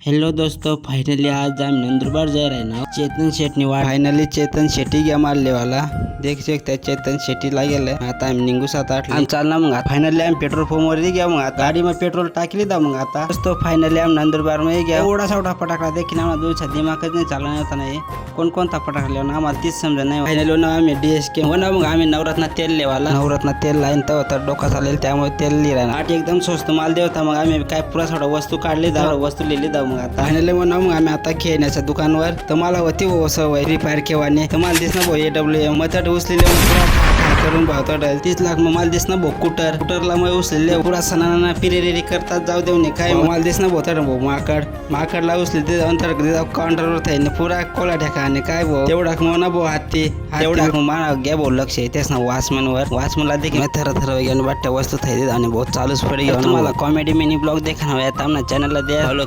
Hello दोस्तों, finally आज हम नंदुरबार जा रहे हैं ना। चेतन शेट्टी फाइनली चेतन शेट्टी गया मारले वाला देख सकते चेतन शेट्टी लागेल आता हम निघू 7-8 हम चालना मग फाइनली हम पेट्रोल पंप वर गया मग आता गाडी में पेट्रोल टाकली दा मग आता दोस्तों फाइनली हम नंदुरबार में गया एवढा सावटा फटाकडा देखील आम्हाला दूरचा दिमागच नाही चालला नव्हता नाही कोणता फटाकडा लेवना आम्हाला तीच समजा नाही फाइनली ना आम्ही डीएसके होना मग आम्ही नवरत्न तेल लेवाला नवरत्न तेल लाईन तर डोका चालेल त्यामुळे तेल लिहिला आठ एकदम स्वस्त माल देवता मग आम्ही काय पुरा थोडा वस्तू काढली दा वस्तू लिहिली दा मग आता फाइनली मग आम्ही आता खेळण्याच्या दुकानवर तर मला होती सवय फ्री फायर खेळवाने तर मला दिसना भाऊ AWM मथड उचलेले करून भावतो 30 लाख मग मला दिसना भाऊ कुटरला मग उचलेले पुरा सणाना पिरेरेरी करतात जाऊ देऊ नये काय मला दिसना भाऊ माकडला उचले ते अंतर काउंटरवर थाई पुरा कोला ठेका काय भाऊ तेवढा मग ना भाऊ हाती तेवढा माना घ्या भाऊ लक्ष तेच ना वॉचमनला देखील थर घेऊन वाटतं वस्तू थाई आणि बहुत चालूच पडे घेऊन मला कॉमेडी मिनी ब्लॉग देखना हवा चॅनलला द्या फॉलो